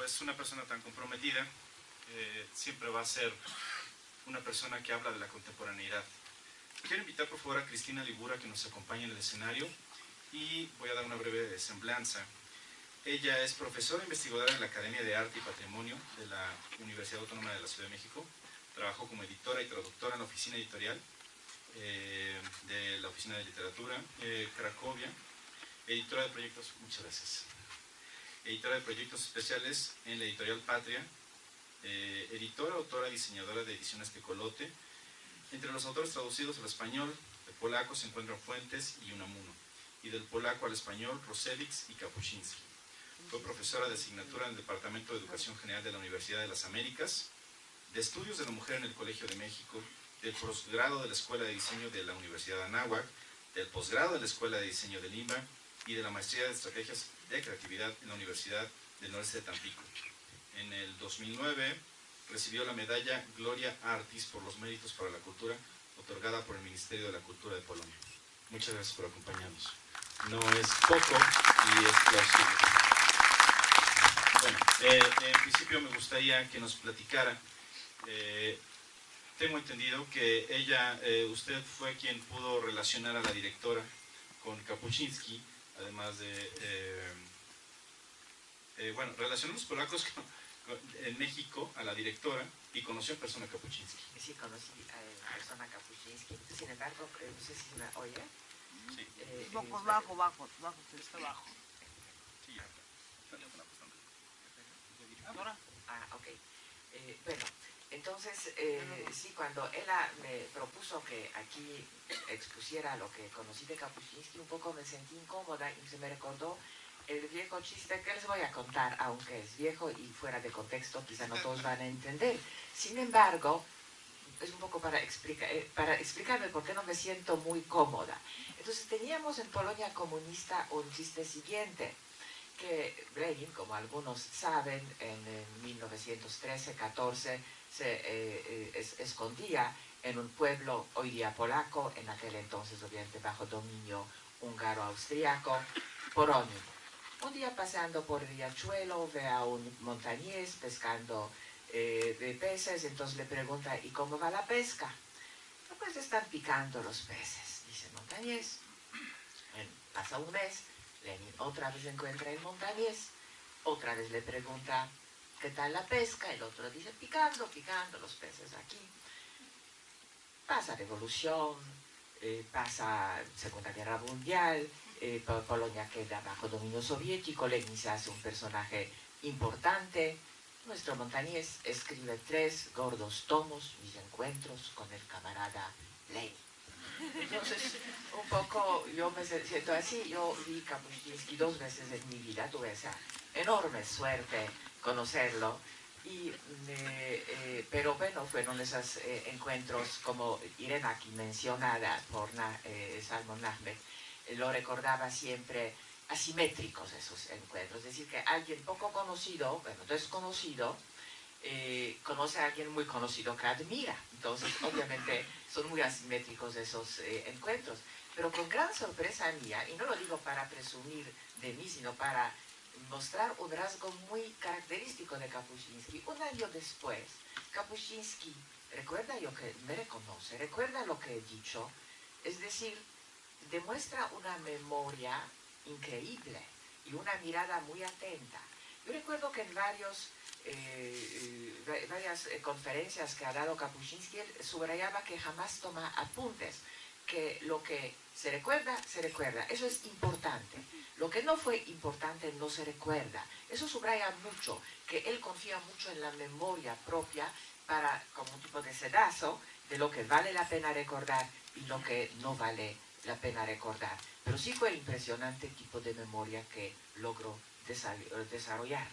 es una persona tan comprometida, siempre va a ser una persona que habla de la contemporaneidad. Quiero invitar por favor a Cristina Libura que nos acompañe en el escenario y voy a dar una breve semblanza. Ella es profesora investigadora en la Academia de Arte y Patrimonio de la Universidad Autónoma de la Ciudad de México. Trabajó como editora y traductora en la oficina editorial de la Oficina de Literatura Cracovia, editora de proyectos, muchas gracias, editora de proyectos especiales en la editorial Patria, editora, autora, diseñadora de ediciones Tecolote. Entre los autores traducidos al español, de polaco se encuentran Fuentes y Unamuno, y del polaco al español Rosewicz y Kapuściński. Fue profesora de asignatura en el Departamento de Educación General de la Universidad de las Américas, de Estudios de la Mujer en el Colegio de México, del posgrado de la Escuela de Diseño de la Universidad de Anáhuac, del posgrado de la Escuela de Diseño de Lima y de la Maestría de Estrategias de Creatividad en la Universidad del Noreste de Tampico. En el 2009 recibió la medalla Gloria Artis por los méritos para la cultura, otorgada por el Ministerio de la Cultura de Polonia. Muchas gracias por acompañarnos. No es poco y es plausible. Bueno, en principio me gustaría que nos platicara. Tengo entendido que ella, usted fue quien pudo relacionar a la directora con Kapuściński, además de, bueno, relacionó a los polacos en México a la directora y conoció en persona a Kapuściński. Sí, conocí en persona a Kapuściński, sin embargo, no sé si me oye. Sí. Un poco bajo, está bajo. Sí, ya. ¿Ahora? Ah, ok. Bueno, entonces, sí, cuando ella me propuso que aquí expusiera lo que conocí de Kapuściński, un poco me sentí incómoda y se me recordó el viejo chiste que les voy a contar, aunque es viejo y fuera de contexto, quizá no todos van a entender. Sin embargo, es un poco para explicarme por qué no me siento muy cómoda. Entonces, teníamos en Polonia comunista un chiste siguiente, que Lenin, como algunos saben, en 1913-14 se escondía en un pueblo hoy día polaco, en aquel entonces obviamente bajo dominio húngaro-austriaco, Poronin. Un día pasando por el riachuelo ve a un montañés pescando de peces, entonces le pregunta, ¿y cómo va la pesca? Pues están picando los peces, dice el montañés. Pasa un mes, Lenin otra vez encuentra el montañés, otra vez le pregunta, ¿qué tal la pesca? El otro dice, picando los peces aquí. Pasa revolución, pasa Segunda Guerra Mundial, Polonia queda bajo dominio soviético, Lenin se hace un personaje importante. Nuestro montañés escribe 3 gordos tomos, mis encuentros con el camarada Lenin. Entonces, un poco yo me siento así. Yo vi Kapuściński 2 veces en mi vida, tuve esa enorme suerte conocerlo, pero bueno, fueron esos encuentros, como Irena aquí mencionada por Salmon Ahmed, lo recordaba siempre asimétricos esos encuentros, es decir, que alguien poco conocido, bueno, desconocido, conoce a alguien muy conocido que admira. Entonces, obviamente, son muy asimétricos esos encuentros. Pero con gran sorpresa mía, y no lo digo para presumir de mí, sino para mostrar un rasgo muy característico de Kapuściński. Un año después, Kapuściński recuerda lo que me reconoce, recuerda lo que he dicho, es decir, demuestra una memoria increíble y una mirada muy atenta. Yo recuerdo que en varias conferencias que ha dado Kapuściński, él subrayaba que jamás toma apuntes, que lo que se recuerda, se recuerda. Eso es importante. Lo que no fue importante no se recuerda. Eso subraya mucho, que él confía mucho en la memoria propia para, como un tipo de sedazo, de lo que vale la pena recordar y lo que no vale la pena recordar. Pero sí fue impresionante el tipo de memoria que logró desarrollar.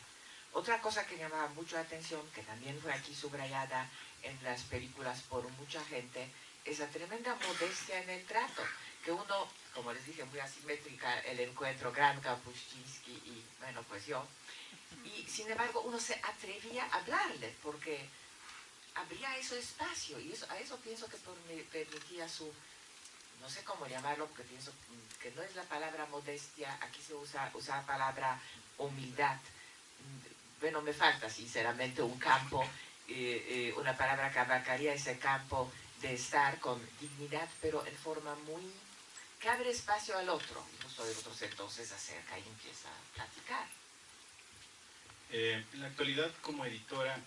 Otra cosa que llamaba mucho la atención, que también fue aquí subrayada en las películas por mucha gente, es la tremenda modestia en el trato, que uno, como les dije, muy asimétrica el encuentro, gran Kapuściński y, bueno, pues yo, y sin embargo uno se atrevía a hablarle, porque habría ese espacio, y a eso pienso que permitía su, no sé cómo llamarlo, porque pienso que no es la palabra modestia, aquí se usa la palabra humildad. bueno, me falta sinceramente un campo, una palabra que abarcaría ese campo de estar con dignidad, pero en forma muy, que abre espacio al otro. Incluso el otro entonces se acerca y empieza a platicar. En la actualidad, como editora,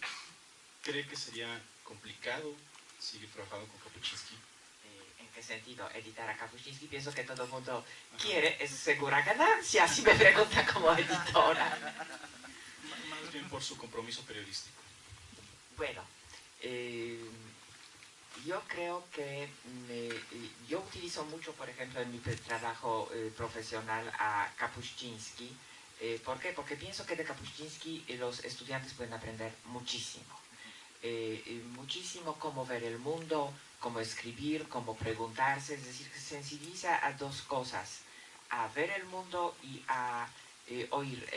¿cree que sería complicado seguir trabajando con Kapuscinski? ¿En qué sentido? Editar a Kapuscinski, pienso que todo el mundo quiere, es segura ganancia, si me pregunta como editora. Más bien por su compromiso periodístico. Bueno, yo creo que yo utilizo mucho, por ejemplo, en mi trabajo profesional a Kapuscinski. ¿Por qué? Porque pienso que de Kapuscinski los estudiantes pueden aprender muchísimo. Muchísimo cómo ver el mundo, cómo escribir, cómo preguntarse, es decir, que sensibiliza a dos cosas, a ver el mundo y a oír,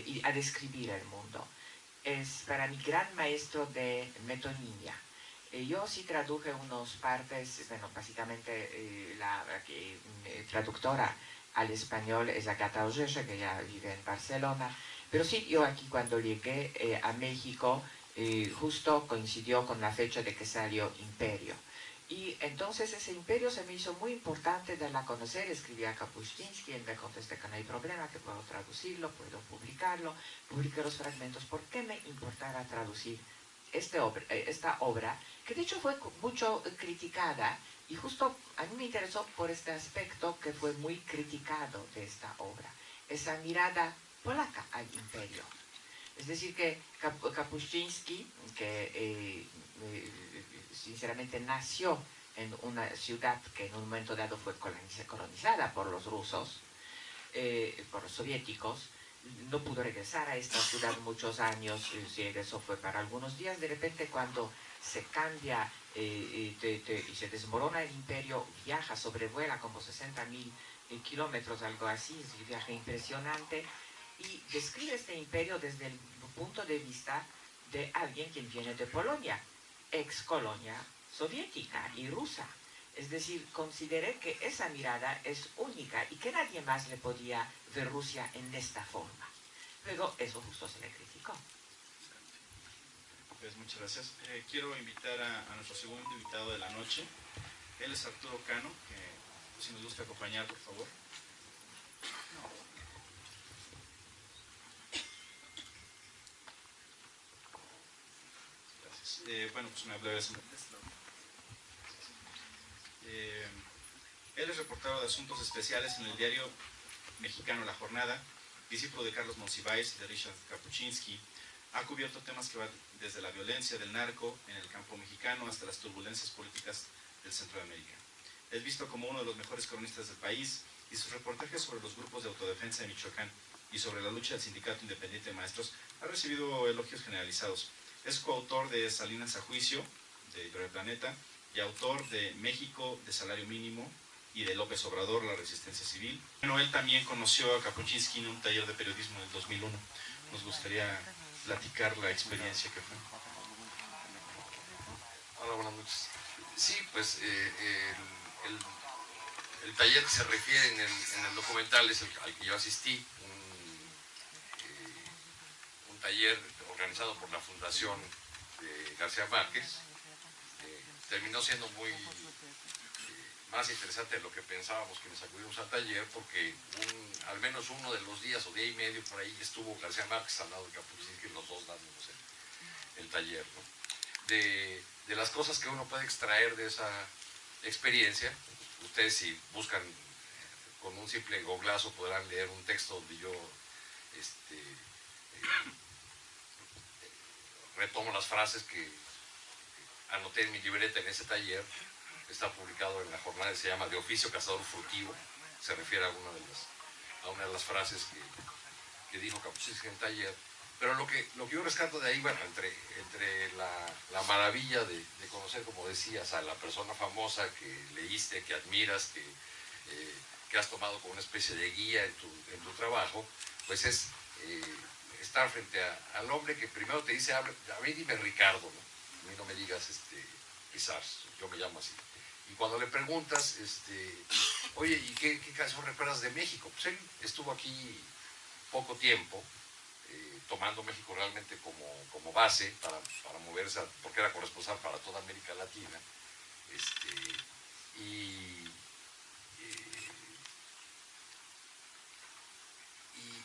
y a describir el mundo. Es para mí gran maestro de metonimia. Yo sí traduje unas partes, bueno, básicamente la traductora al español es Agata Ojeje, que ya vive en Barcelona, pero sí, yo aquí cuando llegué a México, justo coincidió con la fecha de que salió Imperio. Y entonces ese Imperio se me hizo muy importante darla a conocer, escribí a Kapuscinski, él me contestó que no hay problema, que puedo traducirlo, puedo publicarlo, publiqué los fragmentos. ¿Por qué me importara traducir esta obra, que de hecho fue mucho criticada, y justo a mí me interesó por este aspecto que fue muy criticado de esta obra, esa mirada polaca al imperio? Es decir, que Kapuscinski, que sinceramente nació en una ciudad que en un momento dado fue colonizada por los rusos, por los soviéticos, no pudo regresar a esta ciudad muchos años, si regresó fue para algunos días. De repente, cuando se cambia y se desmorona el imperio, viaja, sobrevuela como 60.000 kilómetros, algo así, es un viaje impresionante, y describe este imperio desde el punto de vista de alguien quien viene de Polonia, ex colonia soviética y rusa. Es decir, consideré que esa mirada es única y que nadie más le podía ver Rusia en esta forma. Luego, eso justo se le criticó. Pues muchas gracias. Quiero invitar a nuestro segundo invitado de la noche. Él es Arturo Cano, que si nos gusta acompañar, por favor. Gracias. Bueno, pues una breve él es reportero de asuntos especiales en el diario mexicano La Jornada, discípulo de Carlos Monsiváis y de Richard Kapuscinski. Ha cubierto temas que van desde la violencia del narco en el campo mexicano hasta las turbulencias políticas del Centro de América. Es visto como uno de los mejores cronistas del país y sus reportajes sobre los grupos de autodefensa de Michoacán y sobre la lucha del Sindicato Independiente de Maestros ha recibido elogios generalizados. Es coautor de Salinas a Juicio, de Editorial Planeta, y autor de México de Salario Mínimo y de López Obrador, La Resistencia Civil. Bueno, él también conoció a Kapuscinski en un taller de periodismo en el 2001. Nos gustaría platicar la experiencia que fue. Hola, buenas noches. Sí, pues el taller que se refiere en el documental es al que yo asistí, un taller organizado por la Fundación de García Márquez. Terminó siendo muy más interesante de lo que pensábamos quienes acudimos al taller, porque al menos uno de los días o día y medio por ahí estuvo García Márquez al lado de Kapuscinski, los dos dándonos el taller, ¿no? De las cosas que uno puede extraer de esa experiencia, ustedes si buscan con un simple goglazo podrán leer un texto donde yo retomo las frases que anoté en mi libreta en ese taller. Está publicado en La Jornada, se llama De oficio cazador furtivo, se refiere a una de las frases que dijo Kapuscinski en el taller. Pero lo que yo rescato de ahí, bueno, entre la maravilla de conocer, como decías, a la persona famosa que leíste, que admiras, que has tomado como una especie de guía en tu trabajo, pues es estar frente al hombre que primero te dice, a mí dime Ricardo, ¿no? A mí no me digas quizás, yo me llamo así. Y cuando le preguntas, oye, ¿y qué caso recuerdas de México? Pues él estuvo aquí poco tiempo, tomando México realmente como base para moverse, porque era corresponsal para toda América Latina.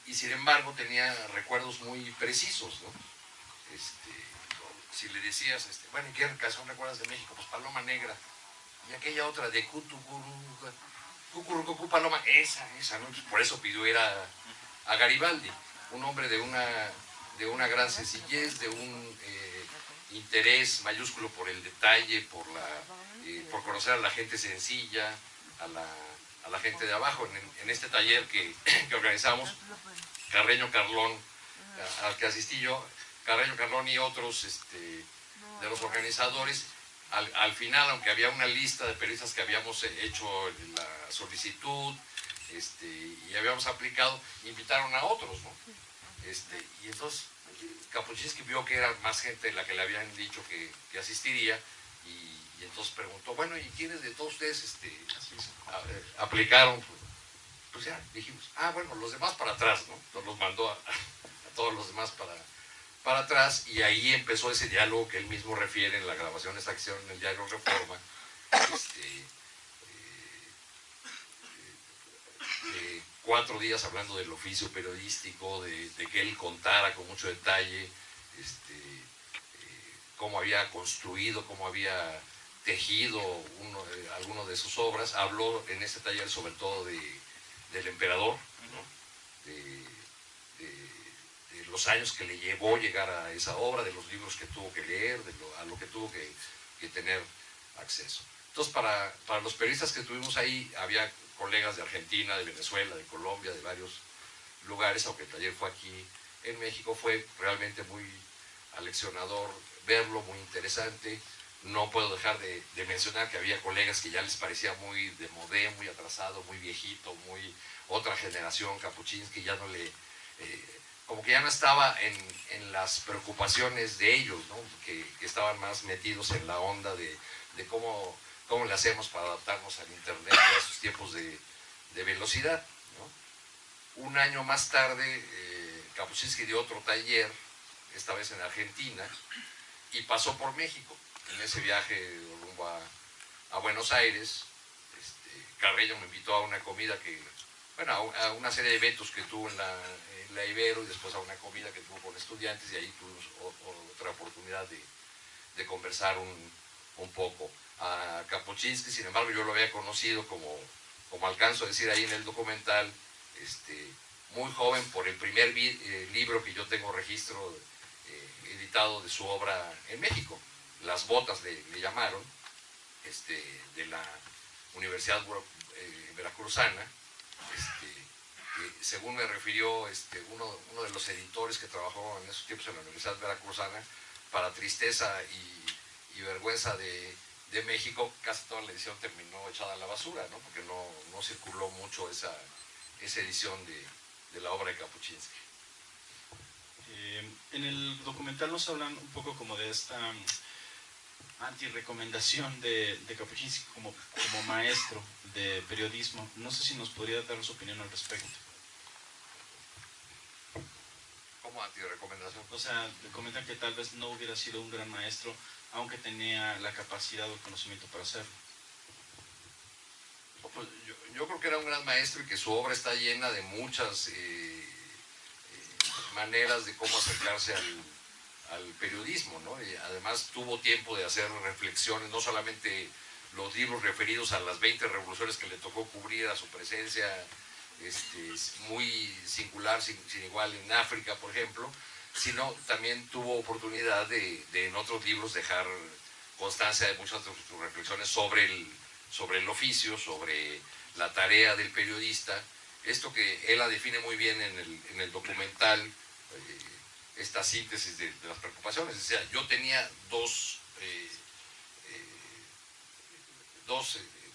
Y sin embargo tenía recuerdos muy precisos, ¿no? Si le decías, bueno, ¿y qué canción recuerdas de México? Pues Paloma Negra. Y aquella otra de Cucurucucú Paloma, esa, ¿no? Pues por eso pidió ir a Garibaldi, un hombre de una gran sencillez, de un interés mayúsculo por el detalle, por conocer a la gente sencilla, a la gente de abajo. En este taller que organizamos, Carreño Carlón, al que asistí yo, Carreño Carlón y otros de los organizadores, al final, aunque había una lista de periodistas que habíamos hecho la solicitud y habíamos aplicado, invitaron a otros, ¿no? Y entonces Kapuscinski vio que era más gente la que le habían dicho que asistiría, y entonces preguntó, bueno, ¿y quiénes de todos ustedes aplicaron? Pues ya dijimos, bueno, los demás para atrás, ¿no? Entonces los mandó a todos los demás para atrás, y ahí empezó ese diálogo que él mismo refiere en la grabación de esta acción en el diario Reforma, 4 días hablando del oficio periodístico, de que él contara con mucho detalle cómo había construido, cómo había tejido alguno de sus obras. Habló en este taller sobre todo del emperador, ¿no? de los años que le llevó llegar a esa obra, de los libros que tuvo que leer, a lo que tuvo que tener acceso. Entonces, para los periodistas que estuvimos ahí, había colegas de Argentina, de Venezuela, de Colombia, de varios lugares, aunque el taller fue aquí en México. Fue realmente muy aleccionador verlo, muy interesante. No puedo dejar de mencionar que había colegas que ya les parecía muy demodé, muy atrasado, muy viejito, muy otra generación. Kapuscinski ya no le... como que ya no estaba en las preocupaciones de ellos, ¿no? que estaban más metidos en la onda de cómo le hacemos para adaptarnos al internet a esos tiempos de velocidad, ¿no? Un año más tarde, Kapuscinski dio otro taller, esta vez en Argentina, y pasó por México. En ese viaje rumbo a Buenos Aires, Carreño me invitó a una comida a una serie de eventos que tuvo en la Ibero, y después a una comida que tuvo con estudiantes, y ahí tuvimos otra oportunidad de conversar un poco. A Kapuscinski, sin embargo, yo lo había conocido, como alcanzo a decir ahí en el documental, muy joven, por el primer libro que yo tengo registro editado de su obra en México. Las botas le llamaron, de la Universidad Veracruzana, según me refirió uno de los editores que trabajó en esos tiempos en la Universidad Veracruzana, para tristeza y vergüenza de México, casi toda la edición terminó echada a la basura, ¿no? Porque no circuló mucho esa edición de la obra de Kapuscinski. En el documental nos hablan un poco como de esta anti-recomendación de Kapuscinski como maestro de periodismo. No sé si nos podría dar su opinión al respecto. ¿Cómo anti-recomendación? O sea, comentan que tal vez no hubiera sido un gran maestro, aunque tenía la capacidad o el conocimiento para hacerlo. Pues yo creo que era un gran maestro, y que su obra está llena de muchas maneras de cómo acercarse al periodismo, ¿no? Y además tuvo tiempo de hacer reflexiones, no solamente los libros referidos a las 20 revoluciones que le tocó cubrir, a su presencia muy singular, sin igual en África, por ejemplo, sino también tuvo oportunidad de en otros libros dejar constancia de muchas de sus reflexiones sobre el oficio, sobre la tarea del periodista. Esto que él la define muy bien en el documental, esta síntesis de las preocupaciones. O sea, yo tenía dos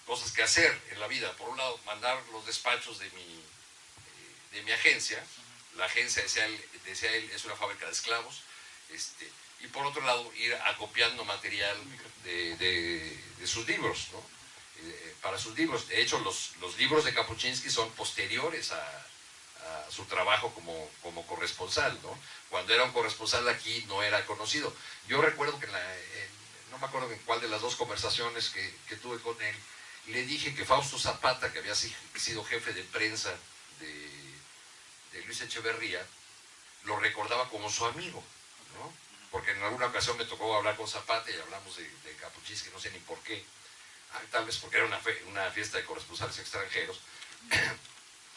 cosas que hacer en la vida. Por un lado, mandar los despachos de mi agencia. La agencia, decía él, es una fábrica de esclavos. Y por otro lado, ir acopiando material de sus libros, ¿no? Para sus libros. De hecho, los libros de Kapuscinski son posteriores a su trabajo como corresponsal, ¿no? Cuando era un corresponsal aquí no era conocido. Yo recuerdo que no me acuerdo en cuál de las dos conversaciones que tuve con él, le dije que Fausto Zapata, que había sido jefe de prensa de Luis Echeverría, lo recordaba como su amigo, ¿no? Porque en alguna ocasión me tocó hablar con Zapata y hablamos de Kapuscinski, no sé ni por qué, tal vez porque era una fiesta de corresponsales extranjeros,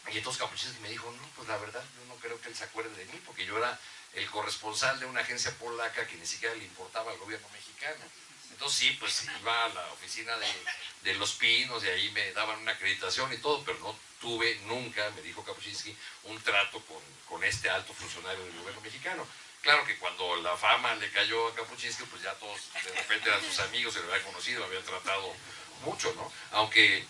y entonces Kapuscinski me dijo, no, pues la verdad yo no creo que él se acuerde de mí, porque yo era el corresponsal de una agencia polaca que ni siquiera le importaba al gobierno mexicano. Entonces sí, pues iba a la oficina de Los Pinos y ahí me daban una acreditación y todo, pero no tuve nunca, me dijo Kapuscinski, un trato con este alto funcionario del gobierno mexicano. Claro que cuando la fama le cayó a Kapuscinski, pues ya todos de repente eran sus amigos, se lo habían conocido, lo habían tratado mucho, ¿no? Aunque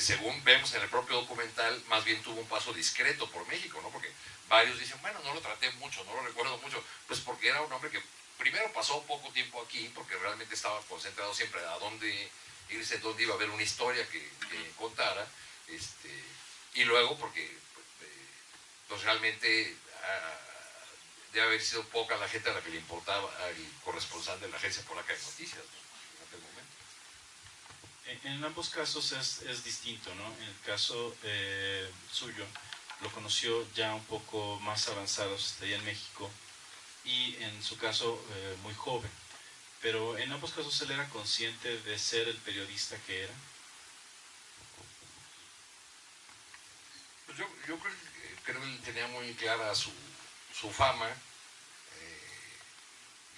según vemos en el propio documental, más bien tuvo un paso discreto por México, ¿no? Porque varios dicen, bueno, no lo traté mucho, no lo recuerdo mucho, pues porque era un hombre que primero pasó poco tiempo aquí, porque realmente estaba concentrado siempre a dónde irse, dónde iba a haber una historia que contara, y luego porque pues realmente debe haber sido poca la gente a la que le importaba al corresponsal de la agencia polaca de noticias, ¿no? En aquel momento. En ambos casos es distinto, ¿no? En el caso suyo, lo conoció ya un poco más avanzado, estaría en México, y en su caso muy joven. Pero en ambos casos él era consciente de ser el periodista que era. Pues yo creo que él tenía muy clara su fama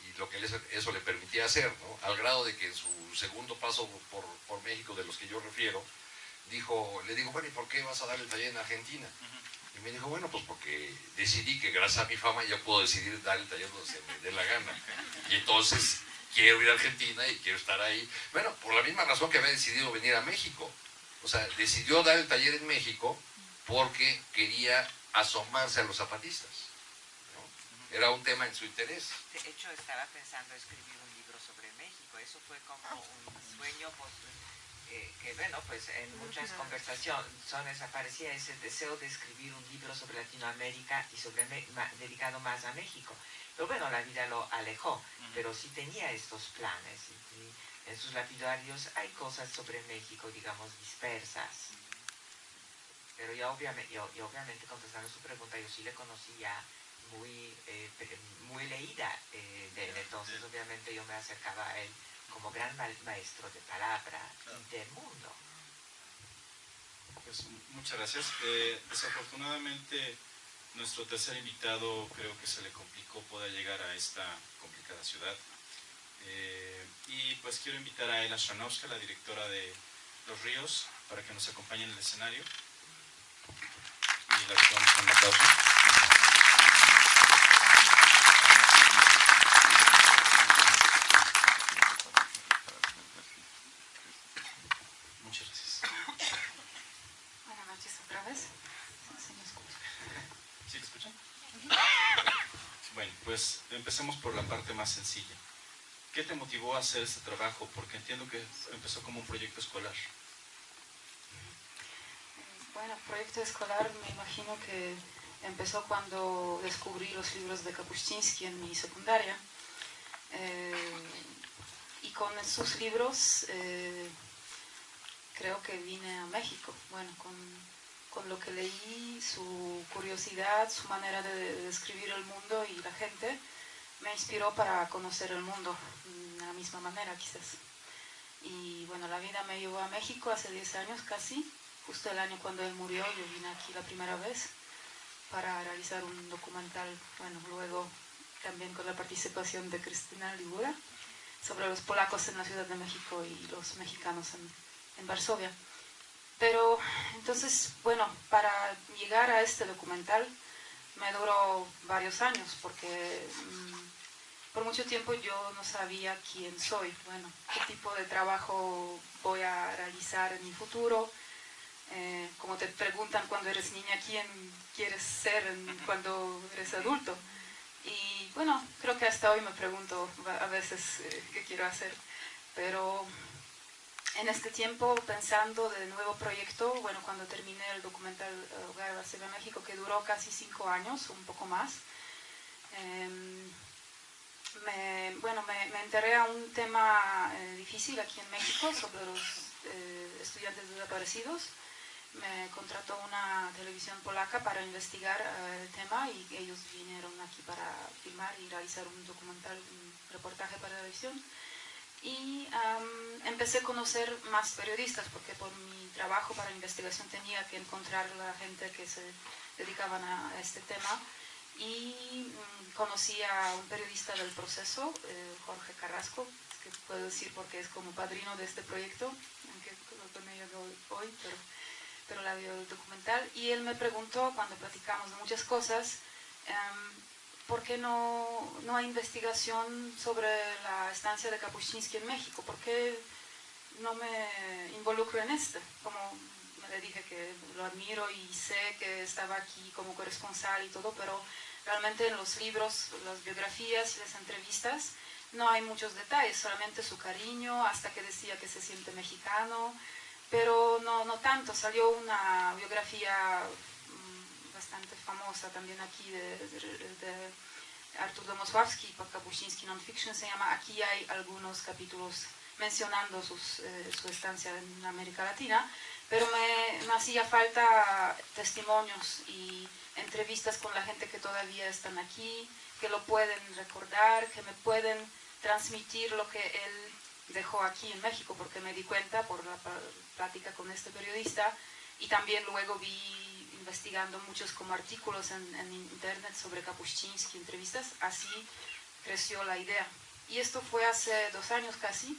y lo que eso le permitía hacer, ¿no? Al grado de que en su segundo paso por México, de los que yo refiero, le digo, bueno, ¿y por qué vas a dar el taller en Argentina? Y me dijo, bueno, pues porque decidí que gracias a mi fama yo puedo decidir dar el taller donde se me dé la gana. Y entonces quiero ir a Argentina y quiero estar ahí. Bueno, por la misma razón que había decidido venir a México. O sea, decidió dar el taller en México porque quería asomarse a los zapatistas, ¿no? Era un tema en su interés. De hecho, estaba pensando escribir un libro sobre México. Eso fue como un sueño, pues, que bueno, pues en muchas conversaciones aparecía ese deseo de escribir un libro sobre Latinoamérica y dedicado más a México. Pero bueno, la vida lo alejó, pero sí tenía estos planes. Y en sus lapidarios hay cosas sobre México, digamos, dispersas. Pero yo obviamente contestando su pregunta, yo sí le conocía muy leída de él. Entonces obviamente yo me acercaba a él como gran maestro de palabra del mundo. Pues muchas gracias. Desafortunadamente nuestro tercer invitado creo que se le complicó poder llegar a esta complicada ciudad. Y pues quiero invitar a Ela Shranowska, la directora de Los Ríos, para que nos acompañe en el escenario. Y la recibamos con un aplauso. Muchas gracias. Buenas noches otra vez. ¿Se me escucha? ¿Sí me escuchan? Bueno, pues empecemos por la parte más sencilla. ¿Qué te motivó a hacer este trabajo? Porque entiendo que empezó como un proyecto escolar. Bueno, proyecto escolar me imagino que empezó cuando descubrí los libros de Kapuscinski en mi secundaria. Y con sus libros creo que vine a México. Bueno, con lo que leí, su curiosidad, su manera de describir el mundo y la gente, me inspiró para conocer el mundo de la misma manera quizás. Y bueno, la vida me llevó a México hace 10 años casi, justo el año cuando él murió. Yo vine aquí la primera vez para realizar un documental, bueno, luego también con la participación de Cristina Libura, sobre los polacos en la Ciudad de México y los mexicanos en Varsovia. Pero entonces, bueno, para llegar a este documental me duró varios años, porque por mucho tiempo yo no sabía quién soy, bueno, qué tipo de trabajo voy a realizar en mi futuro. Como te preguntan cuando eres niña, ¿quién quieres ser cuando eres adulto? Y bueno, creo que hasta hoy me pregunto a veces qué quiero hacer. Pero en este tiempo, pensando de nuevo proyecto, bueno, cuando terminé el documental Hogar de Selva México, que duró casi 5 años, un poco más, me enteré a un tema difícil aquí en México sobre los estudiantes desaparecidos. Me contrató una televisión polaca para investigar el tema y ellos vinieron aquí para filmar y realizar un documental, un reportaje para la televisión. Y empecé a conocer más periodistas porque por mi trabajo para investigación tenía que encontrar a la gente que se dedicaban a este tema. Y conocí a un periodista del proceso, Jorge Carrasco, que puedo decir porque es como padrino de este proyecto, aunque con ello hoy, pero la vio el documental. Y él me preguntó, cuando platicamos de muchas cosas, ¿por qué no hay investigación sobre la estancia de Kapuscinski en México? ¿Por qué no me involucro en esto? Como le dije que lo admiro y sé que estaba aquí como corresponsal y todo, pero realmente en los libros, las biografías y las entrevistas no hay muchos detalles, solamente su cariño, hasta que decía que se siente mexicano, pero no tanto. Salió una biografía bastante famosa también aquí de Artur Domosławski, Kapuscinski Non-Fiction, se llama Aquí hay algunos capítulos mencionando su estancia en América Latina, pero me hacía falta testimonios y entrevistas con la gente que todavía están aquí, que lo pueden recordar, que me pueden transmitir lo que él dejó aquí en México, porque me di cuenta por la plática con este periodista y también luego vi investigando muchos como artículos en internet sobre Kapuscinski, entrevistas, así creció la idea. Y esto fue hace 2 años casi,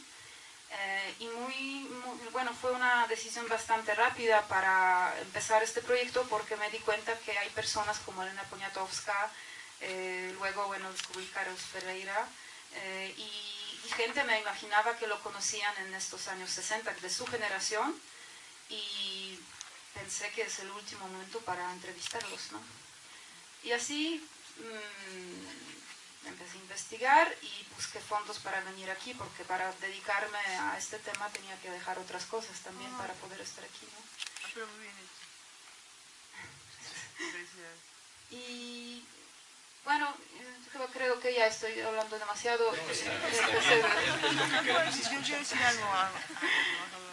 y bueno, fue una decisión bastante rápida para empezar este proyecto porque me di cuenta que hay personas como Elena Poniatowska, luego, bueno, descubrí Carlos Ferreira, y gente me imaginaba que lo conocían en estos años 60, de su generación, y pensé que es el último momento para entrevistarlos, ¿no? Y así empecé a investigar y busqué fondos para venir aquí, porque para dedicarme a este tema tenía que dejar otras cosas también para poder estar aquí, ¿no? Pero muy bien hecho. Y bueno, yo creo que ya estoy hablando demasiado. No, está bien. Yo quiero decir algo.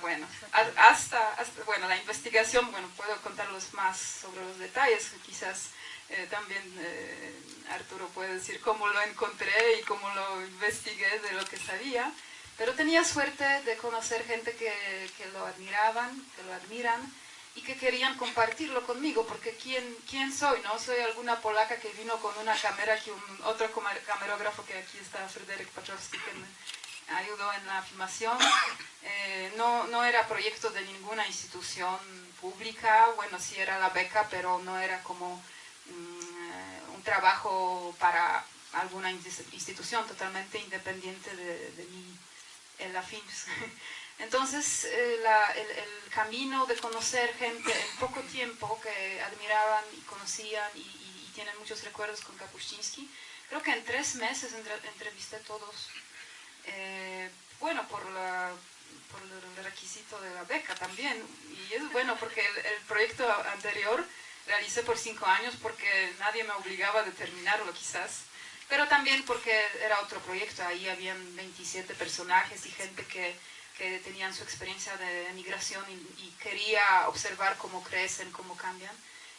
Bueno, hasta bueno, la investigación, bueno, puedo contarlos más sobre los detalles, quizás también Arturo puede decir cómo lo encontré y cómo lo investigué de lo que sabía, pero tenía suerte de conocer gente que lo admiraban, que lo admiran y que querían compartirlo conmigo, porque ¿quién soy? ¿No? Soy alguna polaca que vino con una cámara, aquí otro camarógrafo que aquí está, Fryderyk Paczowski, que me ayudó en la filmación. No era proyecto de ninguna institución pública, bueno, sí era la beca, pero no era como un trabajo para alguna institución, totalmente independiente de mí en la FIMS. Entonces, el camino de conocer gente en poco tiempo que admiraban y conocían y tienen muchos recuerdos con Kapuscinski, creo que en 3 meses entrevisté a todos. Bueno, por el requisito de la beca también, y es bueno porque el proyecto anterior realicé por 5 años porque nadie me obligaba a terminarlo quizás, pero también porque era otro proyecto, ahí habían 27 personajes y gente que tenían su experiencia de migración y quería observar cómo crecen, cómo cambian,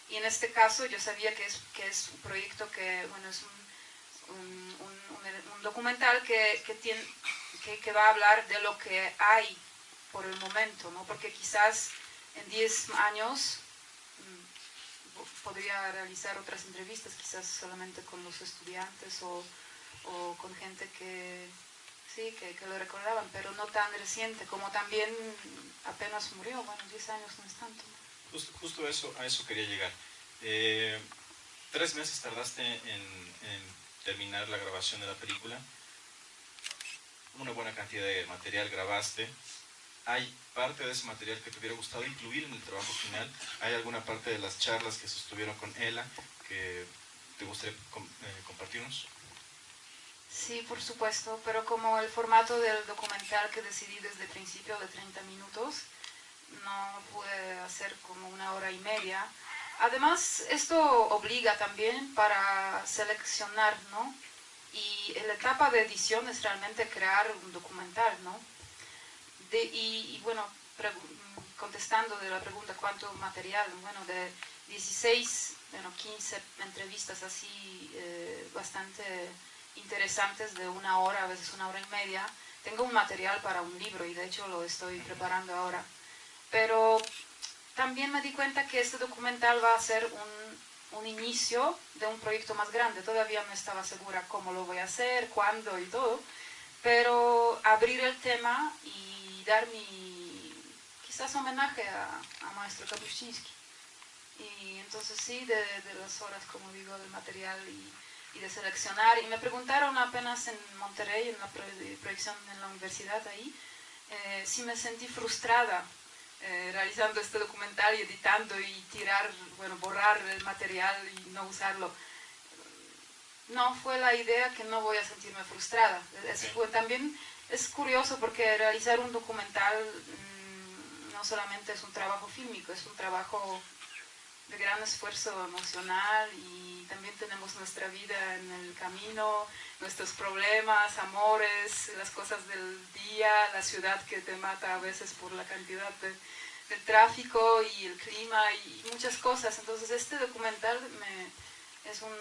y en este caso yo sabía que es un proyecto que, bueno, es un documental que va a hablar de lo que hay por el momento, ¿no? Porque quizás en 10 años podría realizar otras entrevistas, quizás solamente con los estudiantes o con gente que lo recordaban, pero no tan reciente, como también apenas murió, bueno, 10 años no es tanto, ¿no? Justo a eso quería llegar. 3 meses tardaste en terminar la grabación de la película, una buena cantidad de material grabaste. ¿Hay parte de ese material que te hubiera gustado incluir en el trabajo final? ¿Hay alguna parte de las charlas que sostuvieron con Ela que te gustaría compartirnos? Sí, por supuesto, pero como el formato del documental que decidí desde el principio de 30 minutos, no pude hacer como 1 hora y media. Además, esto obliga también para seleccionar, ¿no? Y la etapa de edición es realmente crear un documental, ¿no? Y bueno, contestando de la pregunta cuánto material, bueno, de 16, bueno, 15 entrevistas así bastante interesantes de 1 hora, a veces 1 hora y media. Tengo un material para un libro y de hecho lo estoy preparando ahora. Pero también me di cuenta que este documental va a ser un inicio de un proyecto más grande. Todavía no estaba segura cómo lo voy a hacer, cuándo y todo, pero abrir el tema y dar mi, quizás homenaje a maestro Kapuscinski. Y entonces sí, de las horas, como digo, del material y de seleccionar. Y me preguntaron apenas en Monterrey, en la proyección en la universidad ahí, si me sentí frustrada realizando este documental y editando y tirar, bueno, borrar el material y no usarlo. No, fue la idea que no voy a sentirme frustrada. También es curioso porque realizar un documental no solamente es un trabajo fílmico, es un trabajo de gran esfuerzo emocional y también tenemos nuestra vida en el camino, nuestros problemas, amores, las cosas del día, la ciudad que te mata a veces por la cantidad del tráfico y el clima y muchas cosas. Entonces este documental es un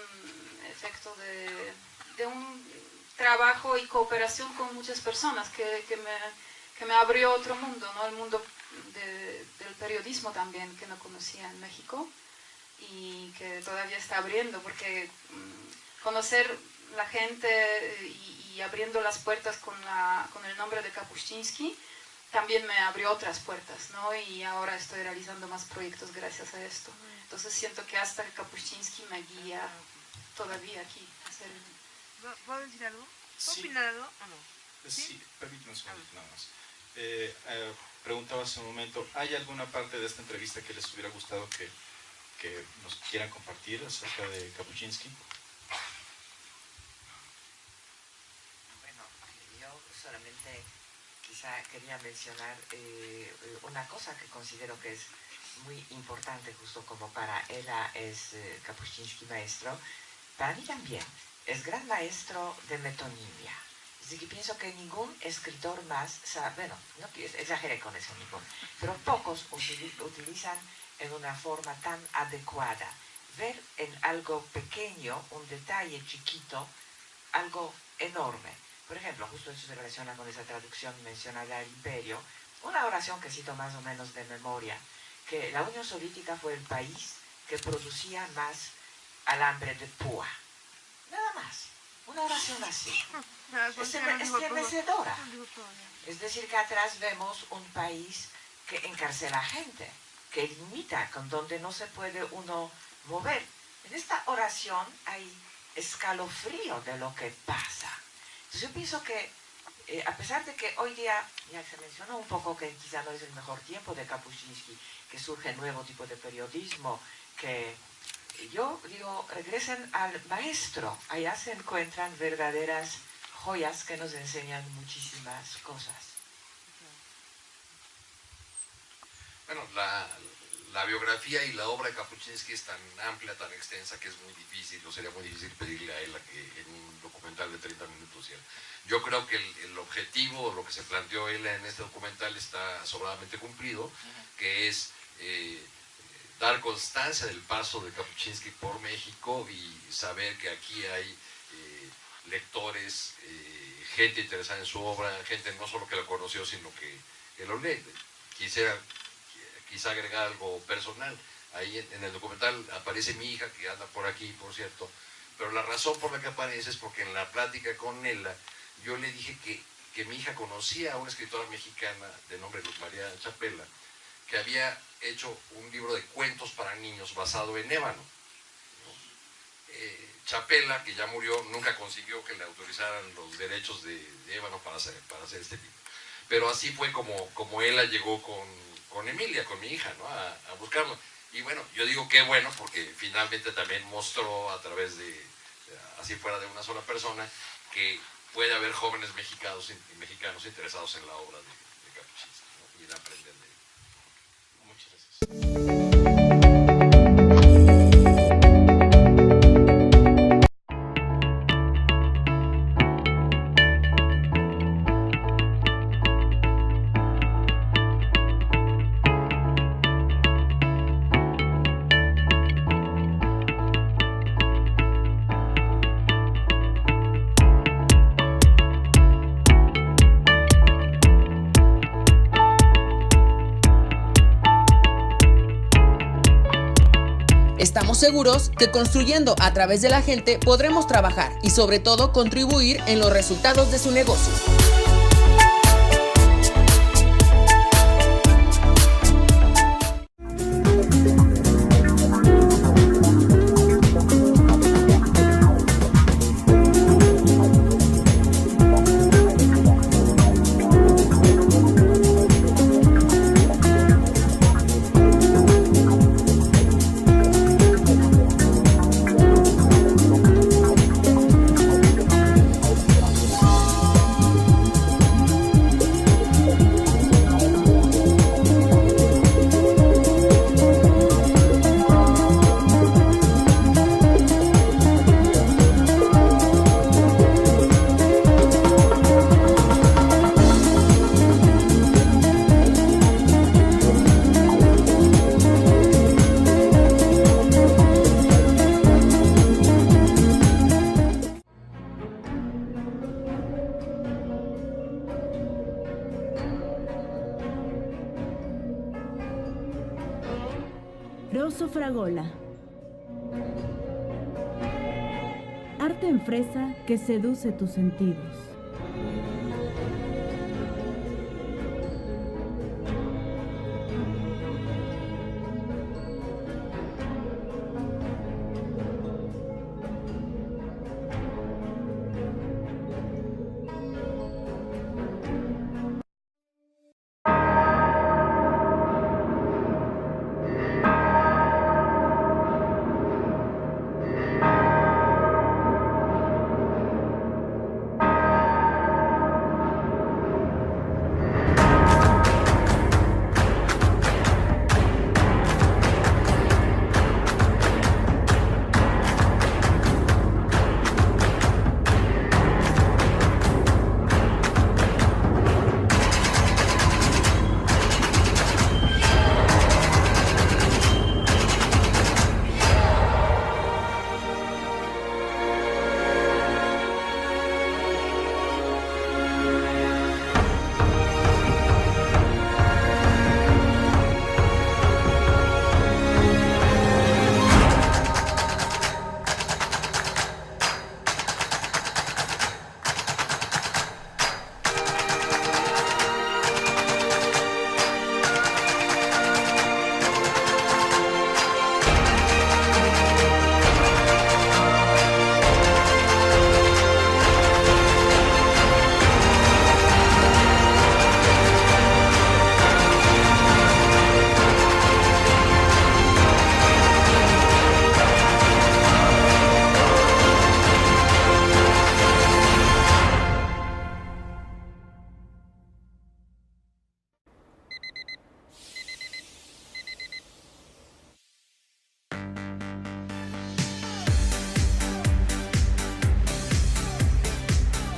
efecto de un trabajo y cooperación con muchas personas que me abrió otro mundo, ¿no? El mundo del periodismo también, que no conocía en México y que todavía está abriendo, porque conocer la gente y abriendo las puertas con el nombre de Kapuscinski también me abrió otras puertas, ¿no? Y ahora estoy realizando más proyectos gracias a esto. Entonces siento que hasta Kapuscinski me guía todavía aquí. ¿Puedo decir algo? ¿Puedo Sí. opinar algo o no? Sí, permíteme un segundo nada más. Preguntaba hace un momento, ¿hay alguna parte de esta entrevista que les hubiera gustado que nos quieran compartir acerca de Kapuscinski? Bueno, yo solamente quizá quería mencionar una cosa que considero que es muy importante, justo como para ella es Kapuscinski maestro, para mí también es gran maestro de metonimia. Así que pienso que ningún escritor más, bueno, no exageré con eso ningún, pero pocos utilizan en una forma tan adecuada ver en algo pequeño, un detalle chiquito, algo enorme. Por ejemplo, justo eso se relaciona con esa traducción mencionada al imperio, una oración que cito más o menos de memoria, que la Unión Soviética fue el país que producía más alambre de púa. Nada más. Una oración así. Es estremecedora. Es decir, que atrás vemos un país que encarcela a gente, que limita, con donde no se puede uno mover. En esta oración hay escalofrío de lo que pasa. Entonces yo pienso que, a pesar de que hoy día, ya se mencionó un poco que quizá no es el mejor tiempo de Kapuscinski, que surge nuevo tipo de periodismo, que yo digo, regresen al maestro, allá se encuentran verdaderas joyas que nos enseñan muchísimas cosas. Bueno, la biografía y la obra de Kapuscinski es tan amplia, tan extensa, que es muy difícil, o sería muy difícil pedirle a él a que en un documental de 30 minutos. Yo creo que el objetivo, lo que se planteó él en este documental está sobradamente cumplido, que es dar constancia del paso de Kapuscinski por México y saber que aquí hay lectores, gente interesada en su obra, gente no solo que lo conoció, sino que lo lee. Quizá agregar algo personal. Ahí en el documental aparece mi hija, que anda por aquí, por cierto, pero la razón por la que aparece es porque en la plática con Nela yo le dije que mi hija conocía a una escritora mexicana de nombre Luz María Chapela, que había hecho un libro de cuentos para niños basado en ébano. Chapela, que ya murió, nunca consiguió que le autorizaran los derechos de ébano para hacer este libro. Pero así fue como ella llegó con Emilia, con mi hija, ¿no? a buscarlo. Y bueno, yo digo qué bueno, porque finalmente también mostró a través de, así fuera de una sola persona, que puede haber jóvenes mexicanos interesados en la obra de Cappuccini, ¿no? Y en aprender de él. Muchas gracias. Estamos seguros que construyendo a través de la gente podremos trabajar y sobre todo contribuir en los resultados de su negocio. Rosso Fragola. Arte en fresa que seduce tus sentidos.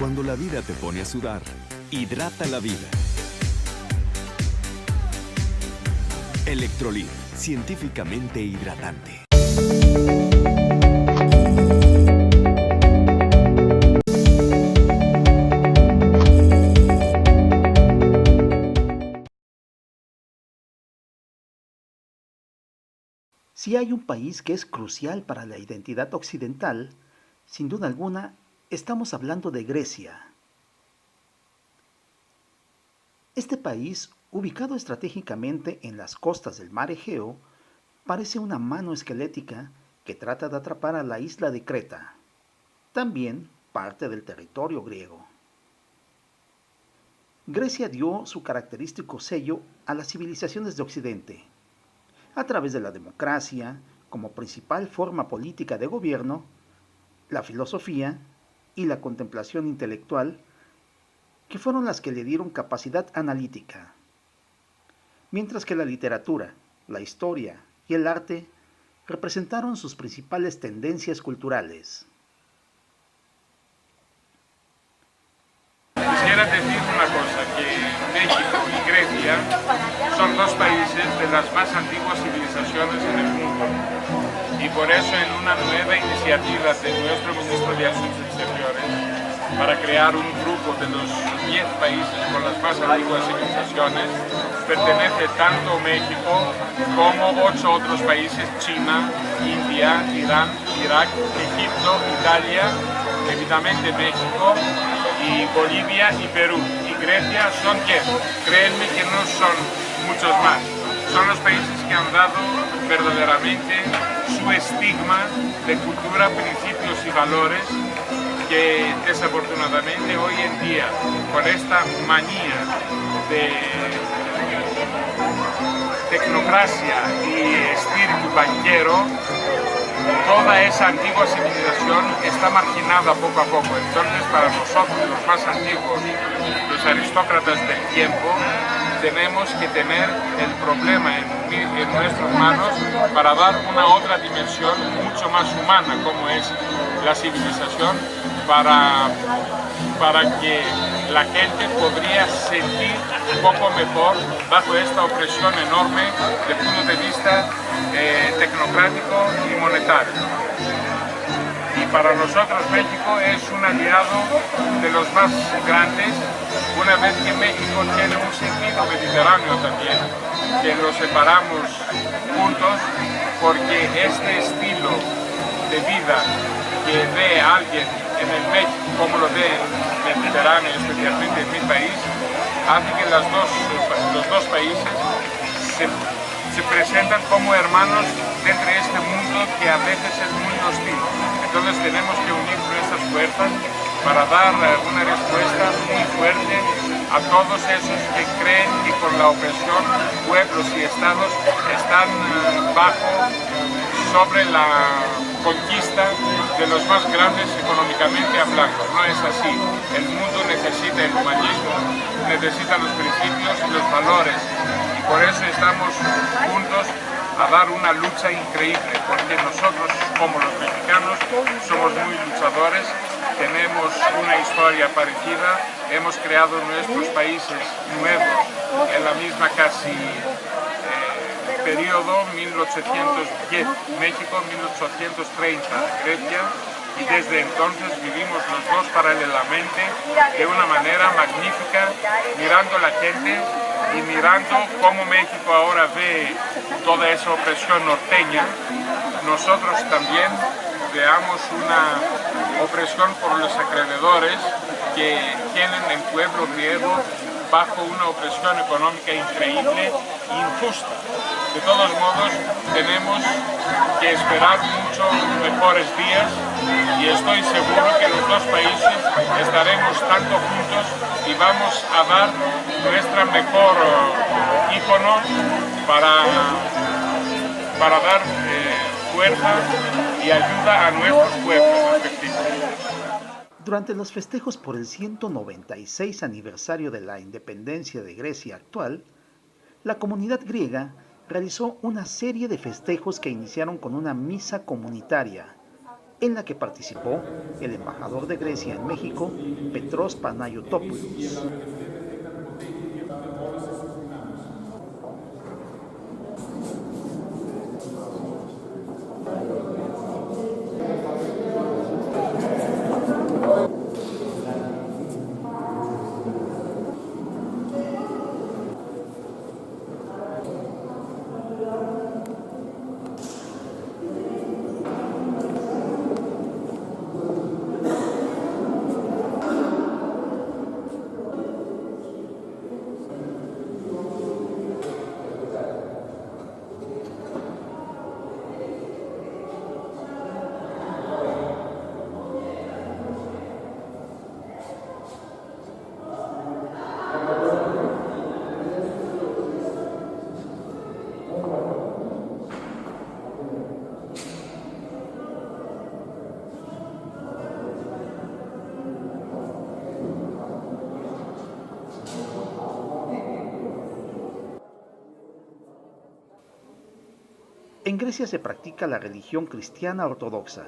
Cuando la vida te pone a sudar, hidrata la vida. Electrolit, científicamente hidratante. Si hay un país que es crucial para la identidad occidental, sin duda alguna, estamos hablando de Grecia. Este país, ubicado estratégicamente en las costas del mar Egeo, parece una mano esquelética que trata de atrapar a la isla de Creta, también parte del territorio griego. Grecia dio su característico sello a las civilizaciones de Occidente, a través de la democracia como principal forma política de gobierno, la filosofía y la contemplación intelectual, que fueron las que le dieron capacidad analítica, mientras que la literatura, la historia y el arte representaron sus principales tendencias culturales. Quisiera decir una cosa, que México y Grecia son dos países de las más antiguas civilizaciones en el mundo, y por eso en una nueva iniciativa de nuestro Ministro de Asuntos Exteriores para crear un grupo de los 10 países con las más antiguas civilizaciones, pertenece tanto México como 8 otros países: China, India, Irán, Irak, Egipto, Italia, evidentemente México, y Bolivia y Perú. Y Grecia son 10. Créanme que no son muchos más. Son los países que han dado verdaderamente su estigma de cultura, principios y valores que desafortunadamente hoy en día, con esta manía de tecnocracia y espíritu banquero, toda esa antigua civilización está marginada poco a poco. Entonces, para nosotros, los más antiguos, los aristócratas del tiempo, tenemos que tener el problema en nuestras manos para dar una otra dimensión mucho más humana, como es la civilización, para que la gente podría sentir un poco mejor bajo esta opresión enorme desde el punto de vista tecnocrático y monetario. Y para nosotros México es un aliado de los más grandes, una vez que México tiene un sentido mediterráneo también, que lo separamos juntos, porque este estilo de vida que ve alguien en el México, como lo ve en el Mediterráneo, especialmente en mi país, hace que los dos países se presentan como hermanos dentro de este mundo que a veces es muy hostil. Entonces tenemos que unir nuestras fuerzas para dar una respuesta muy fuerte a todos esos que creen que con la opresión pueblos y estados están sobre la conquista de los más grandes económicamente hablando. No es así. El mundo necesita el humanismo, necesita los principios y los valores, y por eso estamos juntos a dar una lucha increíble, porque nosotros, como los mexicanos, somos muy luchadores, tenemos una historia parecida, hemos creado nuestros países nuevos en la misma casi periodo, 1810 México, 1830 Grecia, y desde entonces vivimos los dos paralelamente de una manera magnífica, mirando a la gente y mirando cómo México ahora ve toda esa opresión norteña. Nosotros también veamos una opresión por los acreedores que tienen el pueblo griego bajo una opresión económica increíble e injusta. De todos modos, tenemos que esperar mucho mejores días, y estoy seguro que los dos países estaremos tanto juntos y vamos a dar nuestra mejor ícono para dar fuerza y ayuda a nuestros pueblos respectivos. Durante los festejos por el 196 aniversario de la independencia de Grecia actual, la comunidad griega realizó una serie de festejos que iniciaron con una misa comunitaria, en la que participó el embajador de Grecia en México, Petros Panayotopoulos. En Grecia se practica la religión cristiana ortodoxa,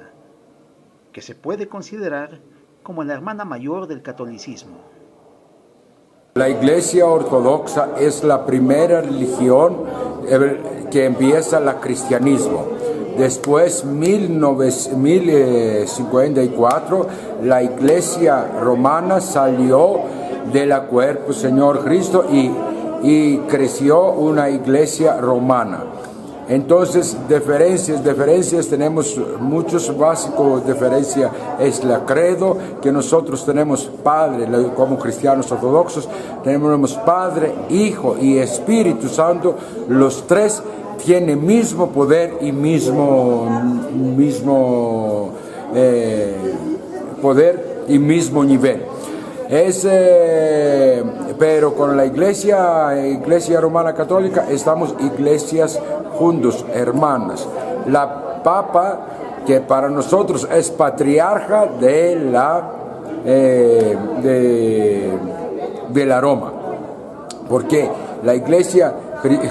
que se puede considerar como la hermana mayor del catolicismo. La Iglesia Ortodoxa es la primera religión que empieza el cristianismo. Después, 1054, la Iglesia Romana salió del cuerpo del Señor Cristo y creció una Iglesia Romana. Entonces, diferencias, tenemos muchos básicos diferencias. Es el credo, que nosotros tenemos Padre, como cristianos ortodoxos, tenemos Padre, Hijo y Espíritu Santo. Los tres tienen mismo poder y mismo poder y mismo nivel. Pero con la Iglesia Romana Católica estamos iglesias juntos, hermanas. La Papa, que para nosotros es patriarca de la Roma, porque la Iglesia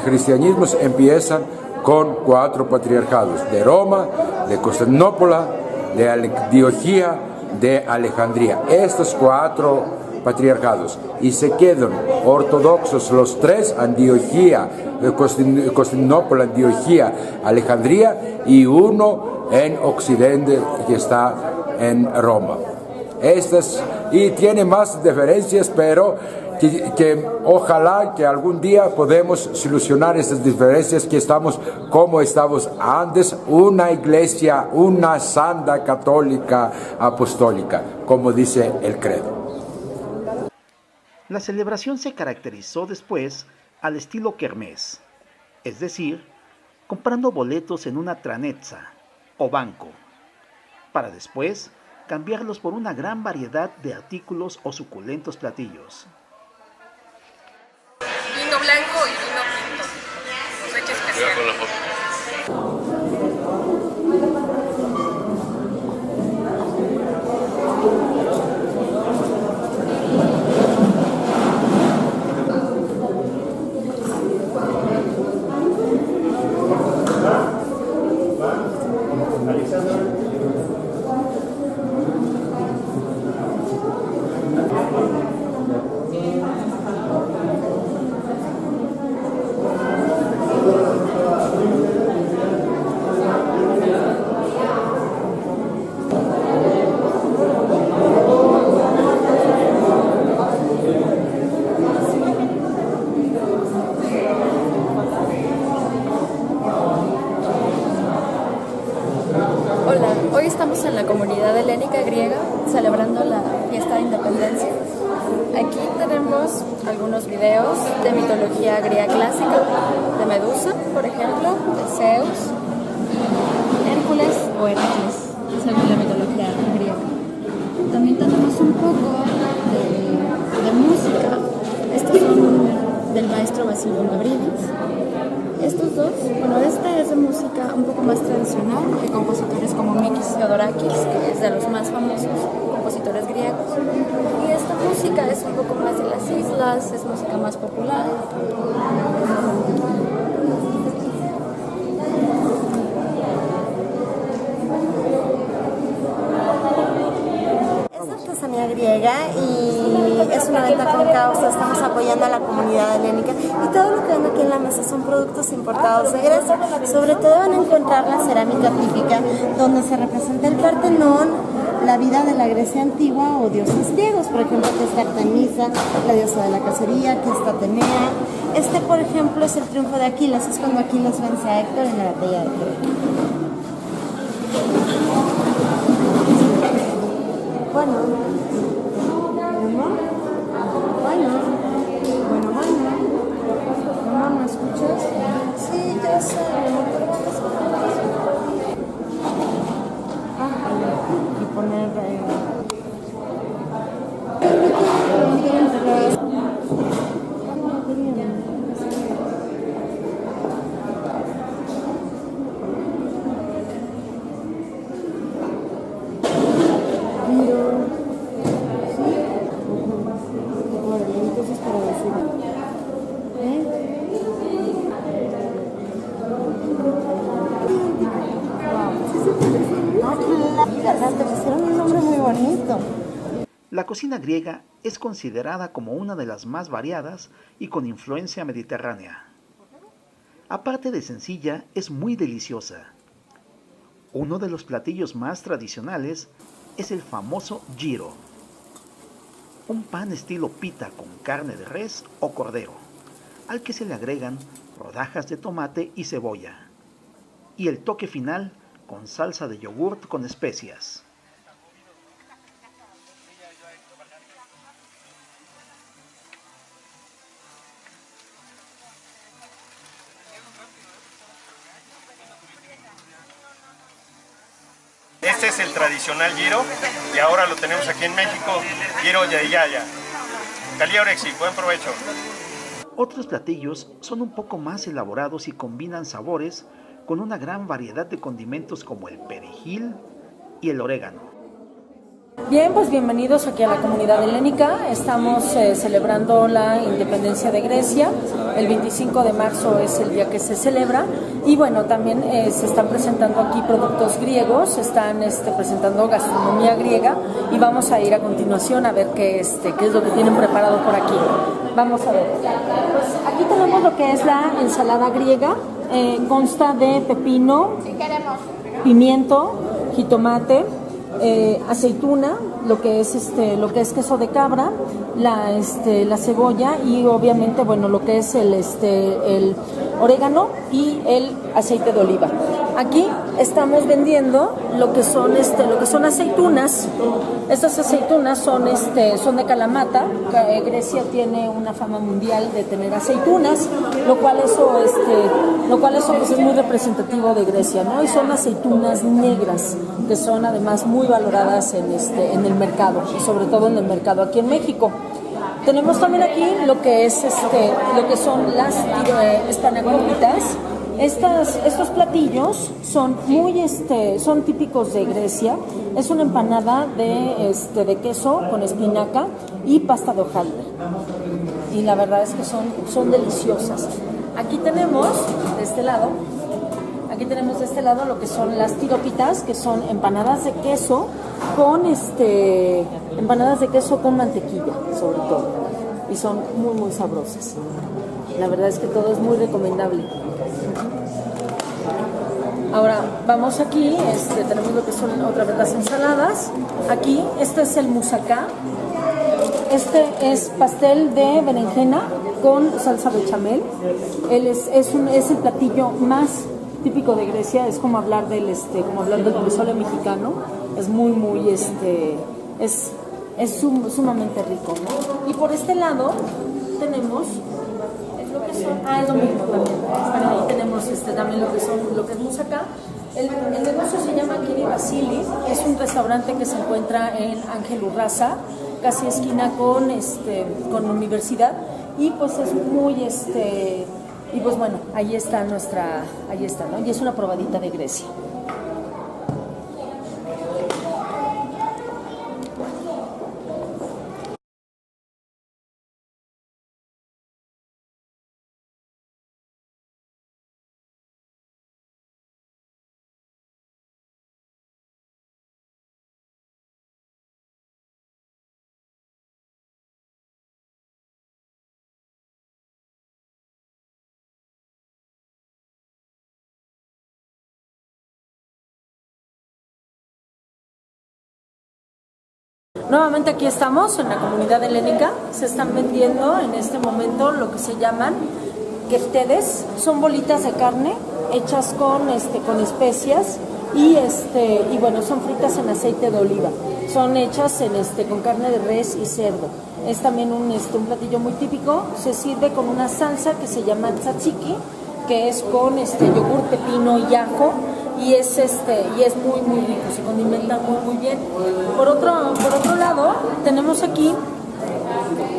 cristianismos empiezan con 4 patriarcados: de Roma, de Constantinopla, de Antioquía, de Alejandría. Estos 4 patriarcados, y se quedan ortodoxos los 3: Antioquía, Constantinopla, Antioquía, Alejandría, y uno en Occidente que está en Roma. Y tiene más diferencias, pero que ojalá que algún día podemos solucionar estas diferencias, que estamos como estábamos antes, una iglesia, una santa católica apostólica, como dice el credo. La celebración se caracterizó después al estilo kermés, es decir, comprando boletos en una tranetza o banco, para después cambiarlos por una gran variedad de artículos o suculentos platillos. Vino blanco y vino tinto, cosecha especial. Hoy estamos en la comunidad helénica griega celebrando la fiesta de independencia. Aquí tenemos algunos videos de mitología griega clásica, de Medusa, por ejemplo, de Zeus, Hércules o Heracles, según la mitología griega. También tenemos un poco de música. Estos son del maestro Basilio Mavridis. Estos dos, bueno, este es de música un poco más tradicional, de compositores como Mikis Theodorakis, que es de los más famosos compositores griegos. Y esta música es un poco más de las islas, es música más popular. Artesanía griega y es una venta con causa, estamos apoyando a la comunidad helénica y todo lo que ven aquí en la mesa son productos importados de Grecia. Sobre todo van a encontrar la cerámica típica donde se representa el Partenón, la vida de la Grecia antigua o dioses griegos, por ejemplo que está Artemisa, la diosa de la cacería, que está Atenea. Este por ejemplo es el triunfo de Aquiles, es cuando Aquiles vence a Héctor en la batalla de Troya. Bueno, mamá, ¿me escuchas? Sí, ya sé, pero y poner cocina griega es considerada como una de las más variadas y con influencia mediterránea. Aparte de sencilla, es muy deliciosa. Uno de los platillos más tradicionales es el famoso gyro, un pan estilo pita con carne de res o cordero, al que se le agregan rodajas de tomate y cebolla, y el toque final con salsa de yogurt con especias. Este es el tradicional gyro y ahora lo tenemos aquí en México, gyro yayaya. Caliorexi, buen provecho. Otros platillos son un poco más elaborados y combinan sabores con una gran variedad de condimentos como el perejil y el orégano. Bien, pues bienvenidos aquí a la comunidad helénica. Estamos celebrando la independencia de Grecia. El 25 de marzo es el día que se celebra. Y bueno, también se están presentando aquí productos griegos, se están presentando gastronomía griega y vamos a ir a continuación a ver qué es lo que tienen preparado por aquí. Vamos a ver. Pues aquí tenemos lo que es la ensalada griega. Consta de pepino, pimiento, jitomate, aceituna, lo que es queso de cabra, la cebolla y obviamente bueno lo que es el orégano y el aceite de oliva. Aquí estamos vendiendo lo que son aceitunas. Estas aceitunas son de Kalamata. Grecia tiene una fama mundial de tener aceitunas, lo cual eso pues es muy representativo de Grecia, ¿no? Y son aceitunas negras que son además muy valoradas en el mercado y sobre todo en el mercado aquí en México. Tenemos también aquí lo que son las spanakoulitas. Estos platillos son son típicos de Grecia. Es una empanada de queso con espinaca y pasta de hojaldre. Y la verdad es que son deliciosas. Aquí tenemos de este lado lo que son las tiropitas, que son empanadas de queso con mantequilla, sobre todo. Y son muy muy sabrosas. La verdad es que todo es muy recomendable. Ahora vamos aquí, tenemos lo que son otra vez las ensaladas. Aquí, este es el moussaka. Este es pastel de berenjena con salsa bechamel. Es el platillo más típico de Grecia. Es como hablar del pozole mexicano. Es muy muy es sumamente rico, ¿no? Y por este lado tenemos es lo mismo también. Bueno, ahí tenemos también lo que es moussaka. El negocio se llama Kiri Vasili, es un restaurante que se encuentra en Ángel Urraza, casi esquina con Universidad, y pues es muy y pues bueno, ahí está, ¿no? Y es una probadita de Grecia. Nuevamente aquí estamos en la comunidad helénica. Se están vendiendo en este momento lo que se llaman keftedes. Son bolitas de carne hechas con especias y bueno, son fritas en aceite de oliva. Son hechas con carne de res y cerdo. Es también un platillo muy típico. Se sirve con una salsa que se llama tzatziki, que es con yogur, pepino y ajo. Y es muy muy rico, se condimenta muy muy bien. Por otro lado tenemos aquí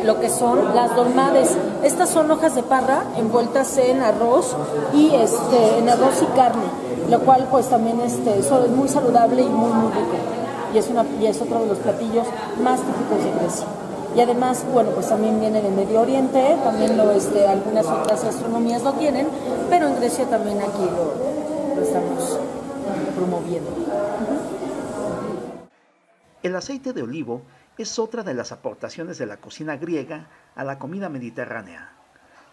lo que son las dolmades. Estas son hojas de parra envueltas en arroz y carne, lo cual pues también es muy saludable y muy muy rico. Y es otro de los platillos más típicos de Grecia. Y además, bueno, pues también viene del Medio Oriente, también algunas otras gastronomías lo tienen, pero en Grecia también aquí lo estamos promoviendo. El aceite de olivo es otra de las aportaciones de la cocina griega a la comida mediterránea,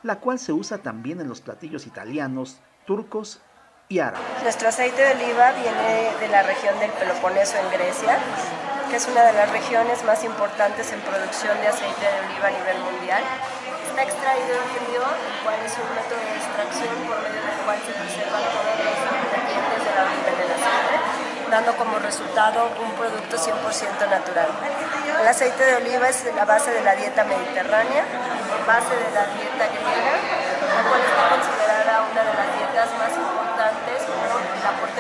la cual se usa también en los platillos italianos, turcos y árabes. Nuestro aceite de oliva viene de la región del Peloponeso en Grecia, que es una de las regiones más importantes en producción de aceite de oliva a nivel mundial. Está extraído en frío, el cual es un método de extracción por medio del cual se preservan todos los ingredientes de la oliva y del aceite, dando como resultado un producto 100% natural. El aceite de oliva es la base de la dieta mediterránea, base de la dieta griega, la cual está considerada una de las dietas más importantes por el aporte